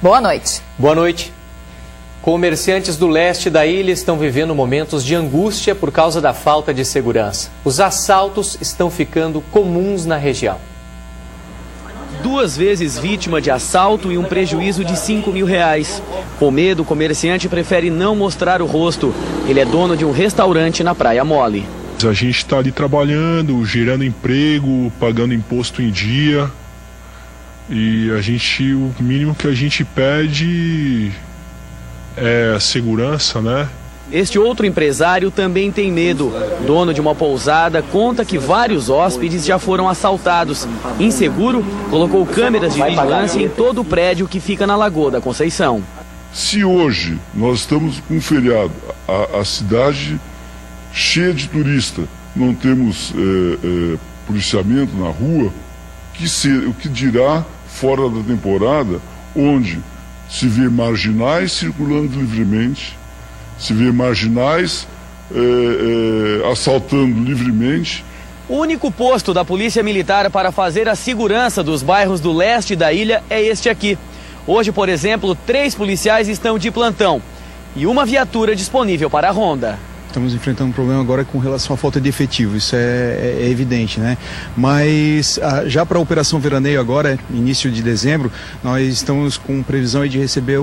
Boa noite. Boa noite. Comerciantes do leste da ilha estão vivendo momentos de angústia por causa da falta de segurança. Os assaltos estão ficando comuns na região. 2 vezes vítima de assalto e um prejuízo de R$5.000. Com medo, o comerciante prefere não mostrar o rosto. Ele é dono de um restaurante na Praia Mole. A gente está ali trabalhando, gerando emprego, pagando imposto em dia. E o mínimo que a gente pede é segurança, né? Este outro empresário também tem medo. Dono de uma pousada, conta que vários hóspedes já foram assaltados. Inseguro, colocou câmeras de vigilância em todo o prédio que fica na Lagoa da Conceição. Se hoje nós estamos com um feriado, a cidade cheia de turistas, não temos policiamento na rua, o que dirá fora da temporada, onde se vê marginais circulando livremente, se vê marginais assaltando livremente. O único posto da Polícia Militar para fazer a segurança dos bairros do leste da ilha é este aqui. Hoje, por exemplo, 3 policiais estão de plantão e uma viatura disponível para a ronda. Estamos enfrentando um problema agora com relação à falta de efetivo, isso é evidente, né? Mas já para a Operação Veraneio agora, início de dezembro, nós estamos com previsão de receber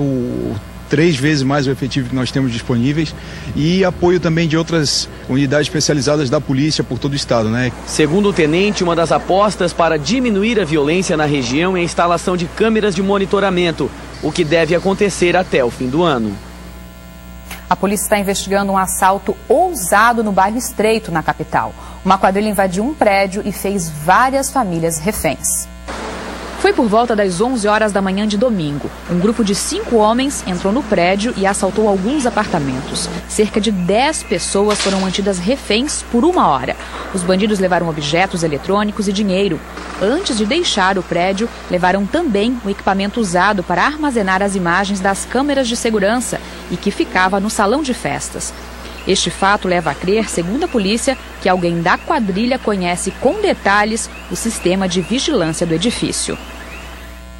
3 vezes mais o efetivo que nós temos disponíveis e apoio também de outras unidades especializadas da polícia por todo o estado, né? Segundo o tenente, uma das apostas para diminuir a violência na região é a instalação de câmeras de monitoramento, o que deve acontecer até o fim do ano. A polícia está investigando um assalto ousado no bairro Estreito, na capital. Uma quadrilha invadiu um prédio e fez várias famílias reféns. Foi por volta das 11 horas da manhã de domingo. Um grupo de 5 homens entrou no prédio e assaltou alguns apartamentos. Cerca de 10 pessoas foram mantidas reféns por 1 hora. Os bandidos levaram objetos eletrônicos e dinheiro. Antes de deixar o prédio, levaram também o equipamento usado para armazenar as imagens das câmeras de segurança e que ficava no salão de festas. Este fato leva a crer, segundo a polícia, que alguém da quadrilha conhece com detalhes o sistema de vigilância do edifício.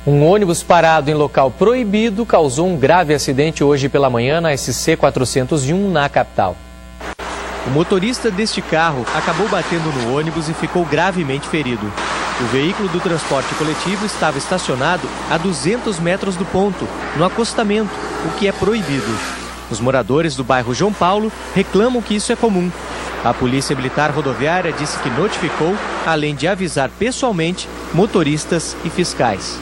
Um ônibus parado em local proibido causou um grave acidente hoje pela manhã na SC 401, na capital. O motorista deste carro acabou batendo no ônibus e ficou gravemente ferido. O veículo do transporte coletivo estava estacionado a 200 metros do ponto, no acostamento, o que é proibido. Os moradores do bairro João Paulo reclamam que isso é comum. A Polícia Militar Rodoviária disse que notificou, além de avisar pessoalmente, motoristas e fiscais.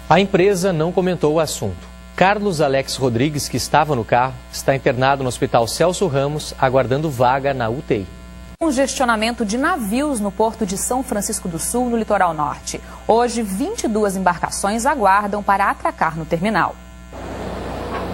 A empresa não comentou o assunto. Carlos Alex Rodrigues, que estava no carro, está internado no Hospital Celso Ramos, aguardando vaga na UTI. Congestionamento de navios no porto de São Francisco do Sul, no litoral norte. Hoje, 22 embarcações aguardam para atracar no terminal.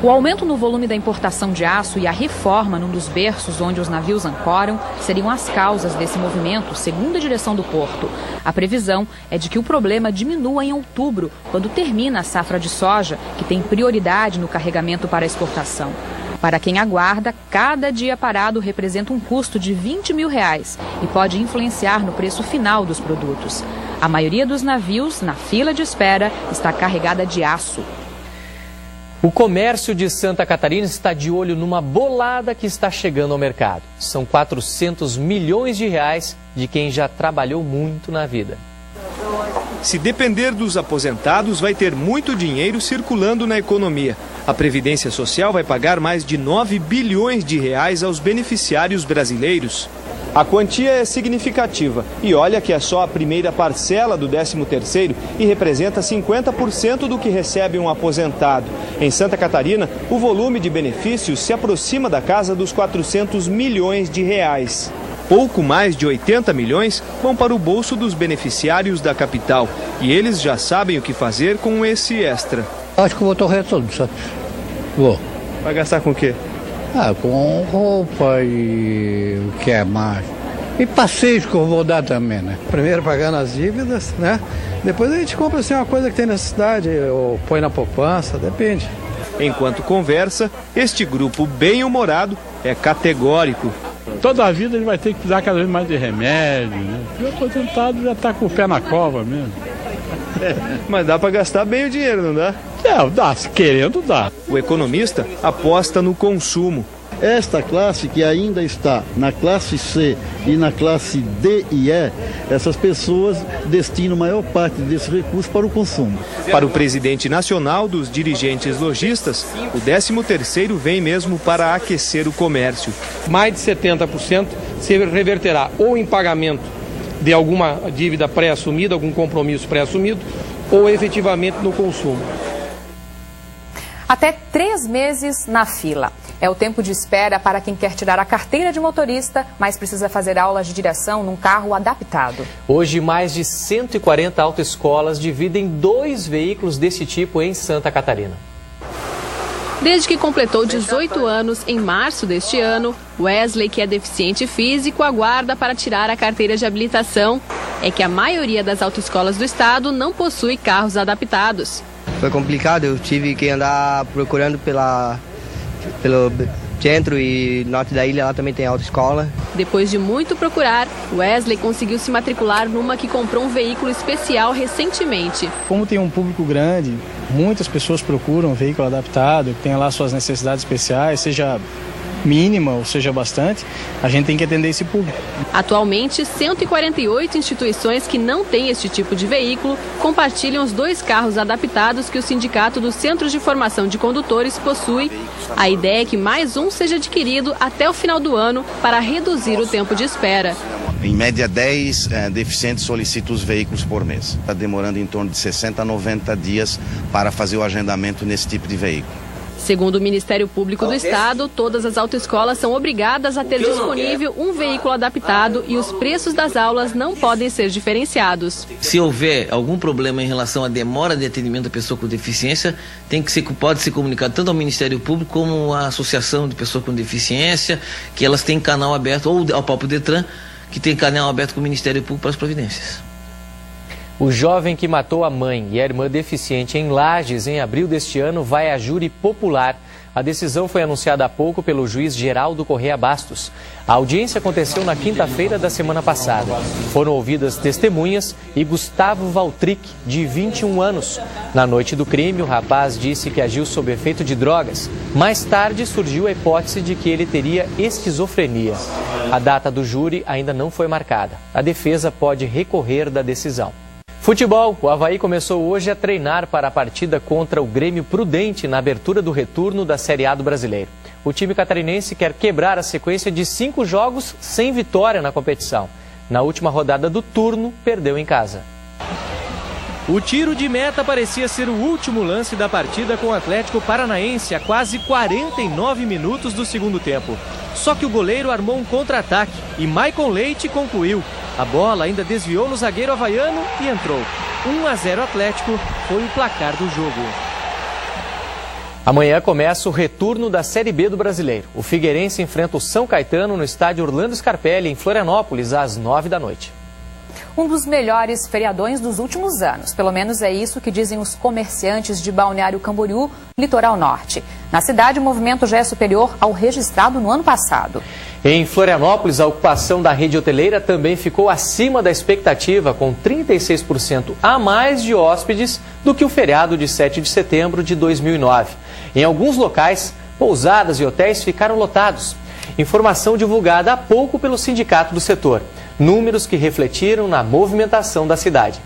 O aumento no volume da importação de aço e a reforma num dos berços onde os navios ancoram seriam as causas desse movimento, segundo a direção do porto. A previsão é de que o problema diminua em outubro, quando termina a safra de soja, que tem prioridade no carregamento para exportação. Para quem aguarda, cada dia parado representa um custo de R$20.000 e pode influenciar no preço final dos produtos. A maioria dos navios, na fila de espera, está carregada de aço. O comércio de Santa Catarina está de olho numa bolada que está chegando ao mercado. São R$400 milhões de quem já trabalhou muito na vida. Se depender dos aposentados, vai ter muito dinheiro circulando na economia. A Previdência Social vai pagar mais de R$9 bilhões aos beneficiários brasileiros. A quantia é significativa e olha que é só a primeira parcela do 13º e representa 50% do que recebe um aposentado. Em Santa Catarina, o volume de benefícios se aproxima da casa dos R$400 milhões. Pouco mais de 80 milhões vão para o bolso dos beneficiários da capital e eles já sabem o que fazer com esse extra. Acho que eu vou torrer tudo, sabe? Vou. Vai gastar com o quê? Com roupa e o que é mais. E passeios que eu vou dar também, né? Primeiro pagando as dívidas, né? Depois a gente compra assim uma coisa que tem necessidade, ou põe na poupança, depende. Enquanto conversa, este grupo bem-humorado é categórico. Toda a vida ele vai ter que precisar cada vez mais de remédio, né? O aposentado já está com o pé na cova mesmo. Mas dá para gastar bem o dinheiro, não dá? Dá, se querendo, dá. O economista aposta no consumo. Esta classe que ainda está na classe C e na classe D e E, essas pessoas destinam a maior parte desse recurso para o consumo. Para o presidente nacional dos dirigentes lojistas, o 13º vem mesmo para aquecer o comércio. Mais de 70% se reverterá ou em pagamento de alguma dívida pré-assumida, algum compromisso pré-assumido, ou efetivamente no consumo. Até 3 meses na fila. É o tempo de espera para quem quer tirar a carteira de motorista, mas precisa fazer aulas de direção num carro adaptado. Hoje, mais de 140 autoescolas dividem 2 veículos desse tipo em Santa Catarina. Desde que completou 18 anos em março deste ano, Wesley, que é deficiente físico, aguarda para tirar a carteira de habilitação. É que a maioria das autoescolas do estado não possui carros adaptados. Foi complicado, eu tive que andar procurando pelo centro e norte da ilha, lá também tem autoescola. Depois de muito procurar, Wesley conseguiu se matricular numa que comprou um veículo especial recentemente. Como tem um público grande, muitas pessoas procuram um veículo adaptado, que tenha lá suas necessidades especiais, seja mínima ou seja bastante, a gente tem que atender esse público. Atualmente, 148 instituições que não têm este tipo de veículo compartilham os 2 carros adaptados que o Sindicato dos Centros de Formação de Condutores possui. A ideia é que mais um seja adquirido até o final do ano para reduzir o tempo de espera. Em média, 10 deficientes solicitam os veículos por mês. Está demorando em torno de 60 a 90 dias para fazer o agendamento nesse tipo de veículo. Segundo o Ministério Público do Estado, todas as autoescolas são obrigadas a ter disponível um veículo adaptado e os preços das aulas não podem ser diferenciados. Se houver algum problema em relação à demora de atendimento da pessoa com deficiência, pode ser comunicado tanto ao Ministério Público como à Associação de Pessoas com Deficiência, que elas têm canal aberto, ou ao próprio Detran, que tem canal aberto com o Ministério Público para as providências. O jovem que matou a mãe e a irmã deficiente em Lages em abril deste ano vai a júri popular. A decisão foi anunciada há pouco pelo juiz Geraldo Correia Bastos. A audiência aconteceu na quinta-feira da semana passada. Foram ouvidas testemunhas e Gustavo Valtric, de 21 anos. Na noite do crime, o rapaz disse que agiu sob efeito de drogas. Mais tarde surgiu a hipótese de que ele teria esquizofrenia. A data do júri ainda não foi marcada. A defesa pode recorrer da decisão. Futebol, o Avaí começou hoje a treinar para a partida contra o Grêmio Prudente na abertura do retorno da Série A do Brasileiro. O time catarinense quer quebrar a sequência de 5 jogos sem vitória na competição. Na última rodada do turno, perdeu em casa. O tiro de meta parecia ser o último lance da partida com o Atlético Paranaense a quase 49 minutos do segundo tempo. Só que o goleiro armou um contra-ataque e Maicon Leite concluiu. A bola ainda desviou no zagueiro havaiano e entrou. 1-0 Atlético foi o placar do jogo. Amanhã começa o retorno da Série B do Brasileiro. O Figueirense enfrenta o São Caetano no estádio Orlando Scarpelli, em Florianópolis, às 9 da noite. Um dos melhores feriadões dos últimos anos. Pelo menos é isso que dizem os comerciantes de Balneário Camboriú, litoral norte. Na cidade, o movimento já é superior ao registrado no ano passado. Em Florianópolis, a ocupação da rede hoteleira também ficou acima da expectativa, com 36% a mais de hóspedes do que o feriado de 7 de setembro de 2009. Em alguns locais, pousadas e hotéis ficaram lotados. Informação divulgada há pouco pelo sindicato do setor. Números que refletiram na movimentação da cidade.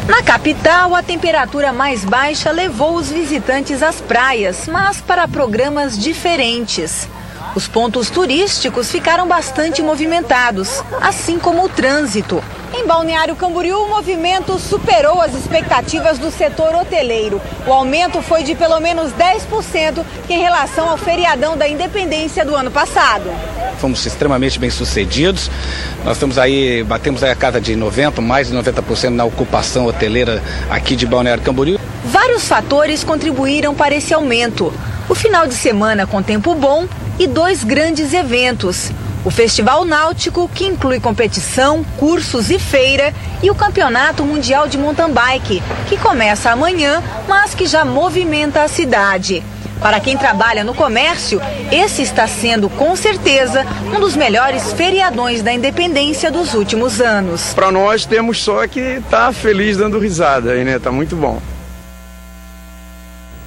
Na capital, a temperatura mais baixa levou os visitantes às praias, mas para programas diferentes. Os pontos turísticos ficaram bastante movimentados, assim como o trânsito. Em Balneário Camboriú, o movimento superou as expectativas do setor hoteleiro. O aumento foi de pelo menos 10% em relação ao feriadão da Independência do ano passado. Fomos extremamente bem sucedidos. Nós batemos aí a casa de 90%, mais de 90% na ocupação hoteleira aqui de Balneário Camboriú. Vários fatores contribuíram para esse aumento. O final de semana com tempo bom e 2 grandes eventos. O Festival Náutico, que inclui competição, cursos e feira, e o Campeonato Mundial de Mountain Bike, que começa amanhã, mas que já movimenta a cidade. Para quem trabalha no comércio, esse está sendo, com certeza, um dos melhores feriadões da Independência dos últimos anos. Para nós, temos só que estar feliz dando risada aí, né? Tá muito bom.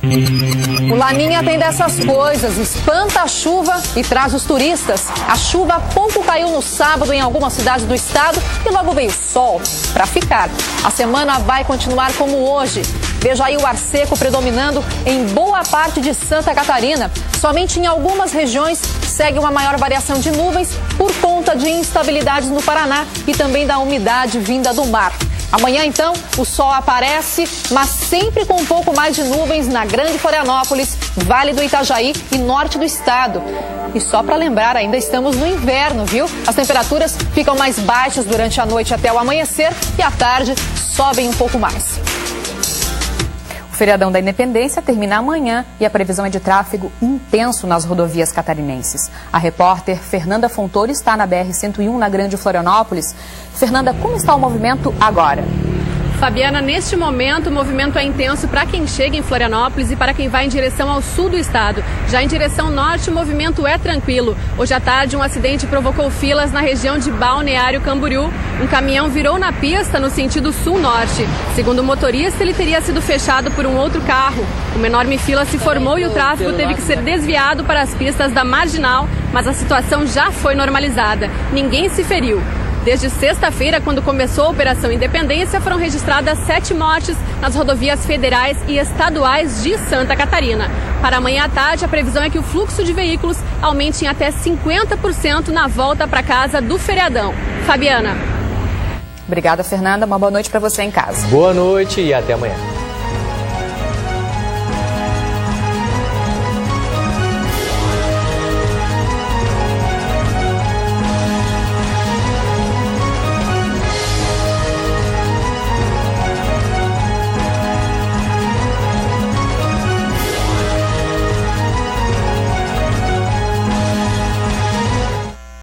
O Laninha tem dessas coisas, espanta a chuva e traz os turistas. A chuva pouco caiu no sábado em algumas cidades do estado e logo veio sol para ficar. A semana vai continuar como hoje. Veja aí o ar seco predominando em boa parte de Santa Catarina. Somente em algumas regiões segue uma maior variação de nuvens por conta de instabilidades no Paraná e também da umidade vinda do mar. Amanhã, então, o sol aparece, mas sempre com um pouco mais de nuvens na Grande Florianópolis, Vale do Itajaí e norte do estado. E só para lembrar, ainda estamos no inverno, viu? As temperaturas ficam mais baixas durante a noite até o amanhecer e à tarde sobem um pouco mais. O feriadão da Independência termina amanhã e a previsão é de tráfego intenso nas rodovias catarinenses. A repórter Fernanda Fontoura está na BR-101 na Grande Florianópolis. Fernanda, como está o movimento agora? Fabiana, neste momento o movimento é intenso para quem chega em Florianópolis e para quem vai em direção ao sul do estado. Já em direção norte o movimento é tranquilo. Hoje à tarde um acidente provocou filas na região de Balneário Camboriú. Um caminhão virou na pista no sentido sul-norte. Segundo o motorista, ele teria sido fechado por um outro carro. Uma enorme fila se formou e o tráfego teve que ser desviado para as pistas da Marginal, mas a situação já foi normalizada. Ninguém se feriu. Desde sexta-feira, quando começou a Operação Independência, foram registradas 7 mortes nas rodovias federais e estaduais de Santa Catarina. Para amanhã à tarde, a previsão é que o fluxo de veículos aumente em até 50% na volta para casa do feriadão. Fabiana. Obrigada, Fernanda. Uma boa noite para você em casa. Boa noite e até amanhã.